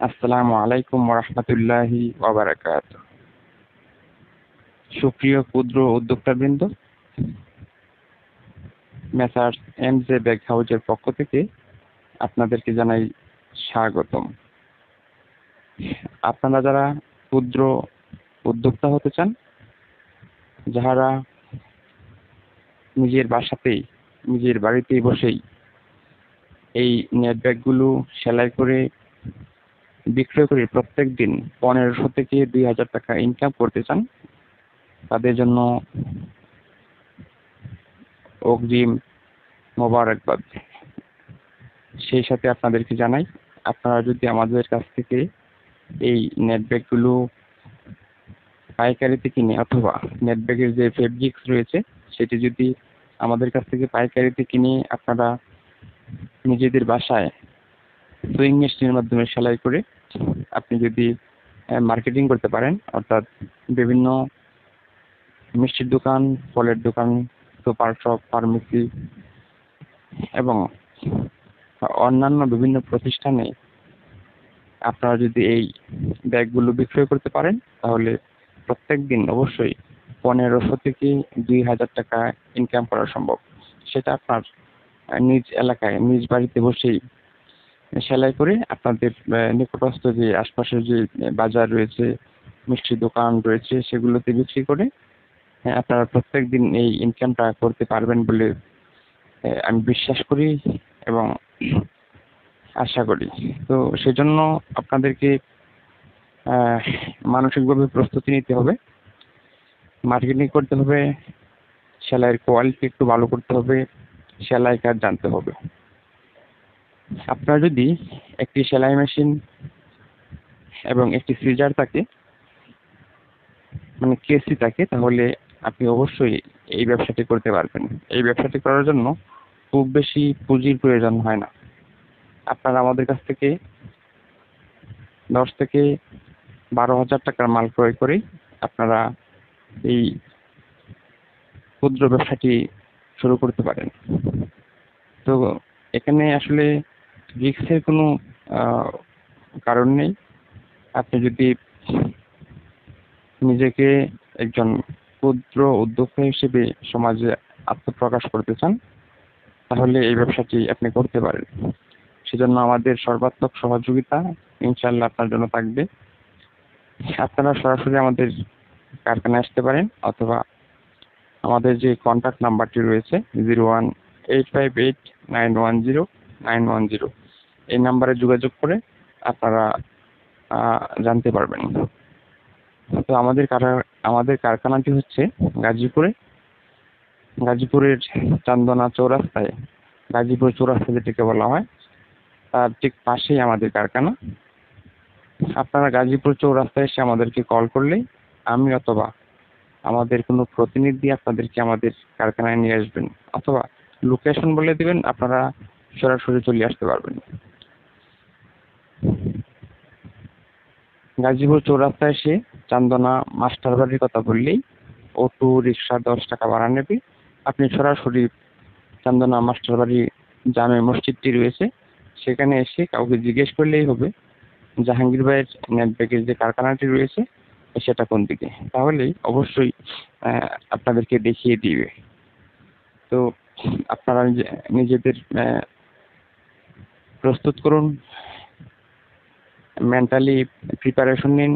আসসালামু আলাইকুম ওরহমতুল্লাহি ওয়াবারাকাতুহু। সুপ্রিয় ক্ষুদ্র উদ্যোক্তাবৃন্দ, মেসার্স এমজে ব্যাগ হাউজের পক্ষ থেকে আপনাদেরকে জানাই স্বাগতম। আপনারা যারা ক্ষুদ্র উদ্যোক্তা হতে চান, যাহারা নিজের বাসাতেই নিজের বাড়িতেই বসেই এই নেট ব্যাগগুলো সেলাই করে বিক্রয় করে প্রত্যেক দিন 1500 থেকে 2000 টাকা ইনকাম করতে চান, তাদের জন্য অগ্রিম মোবারকবাদ। সেই সাথে আপনাদেরকে জানাই, আপনারা যদি আমাদের কাছ থেকে এই নেট ব্যাগগুলো পাইকারিতে কিনে অথবা নেট ব্যাগের যে ফেব্রিক্স রয়েছে সেটি যদি আমাদের কাছ থেকে পাইকারিতে কিনে আপনারা নিজেদের বাসায় সুইং মেশিনের মাধ্যমে সেলাই করে আপনি যদি মার্কেটিং করতে পারেন, অর্থাৎ বিভিন্ন মিষ্টির দোকান, ফলের দোকান, সুপার শপ, ফার্মেসি এবং অন্যান্য বিভিন্ন প্রতিষ্ঠানে আপনারা যদি এই ব্যাগগুলো বিক্রয় করতে পারেন, তাহলে প্রত্যেক দিন অবশ্যই 1500 থেকে 2000 টাকা ইনকাম করা সম্ভব। সেটা আপনার নিজ এলাকায় নিজ বাড়িতে বসেই সেলাই করে আপনাদের নিকটস্থ যে আশপাশের যে বাজার রয়েছে, মিষ্টির দোকান রয়েছে, সেগুলোতে বিক্রি করে আপনারা প্রত্যেক দিন এই ইনকামটা করতে পারবেন বলে আমি বিশ্বাস করি এবং আশা করি। তো সেজন্য আপনাদেরকে মানসিকভাবে প্রস্তুতি নিতে হবে, মার্কেটিং করতে হবে, সেলাইয়ের কোয়ালিটি একটু ভালো করতে হবে, সেলাই কাজ জানতে হবে। আপনার যদি একটি সেলাই মেশিন এবং একটি সিজার থাকে, মানে কেসি থাকে, তাহলে আপনি অবশ্যই এই ব্যবসাটি করতে পারবেন। এই ব্যবসাটি করার জন্য খুব বেশি পুঁজির প্রয়োজন হয় না। আপনারা আমাদের কাছ থেকে 10 থেকে 12,000 টাকার মাল ক্রয় করে আপনারা এই ক্ষুদ্র ব্যবসাটি শুরু করতে পারেন। তো এখানে আসলে রিস্কের কোনো কারণ নেই। আপনি যদি নিজেকে একজন ক্ষুদ্র উদ্যোক্তা হিসেবে সমাজে আত্মপ্রকাশ করতে চান, তাহলে এই ব্যবসাটি আপনি করতে পারেন। সেজন্য আমাদের সর্বাত্মক সহযোগিতা ইনশাআল্লাহ আপনার জন্য থাকবে। আপনারা সরাসরি আমাদের কারখানায় আসতে পারেন, অথবা আমাদের যে কন্ট্যাক্ট নাম্বারটি রয়েছে 01858910 এই নাম্বারে যোগাযোগ করে আপনারা জানতে পারবেন। তো আমাদের কারখানাটি হচ্ছে গাজীপুরের চান্দনা চৌরাস্তায়, গাজীপুর চৌরাস্তা যেটাকে বলা হয়, তার ঠিক পাশেই আমাদের কারখানা। আপনারা গাজীপুর চৌরাস্তায় এসে আমাদেরকে কল করলেই আমি অথবা আমাদের কোনো প্রতিনিধি আপনাদেরকে আমাদের কারখানায় নিয়ে আসবেন, অথবা লোকেশন বলে দিবেন, আপনারা সরাসরি চলে আসতে পারবেন। গাজীপুর চৌরাস্তায় এসে চান্দনা মাস্টার বাড়ির কথা বললেই অটো রিক্সা 10 টাকা ভাড়া নেবে। আপনি সরাসরি চান্দনা মাস্টার বাড়ি জামে মসজিদটি রয়েছে, সেখানে এসে কাউকে জিজ্ঞেস করলেই হবে জাহাঙ্গীর ভাইয়ের নেট ব্যাগের যে কারখানাটি রয়েছে সেটা কোন দিকে, তাহলেই অবশ্যই আপনাদেরকে দেখিয়ে দিবে। তো আপনারা নিজেদের প্রস্তুত করুন, মেন্টালি প্রিপারেশন নিন।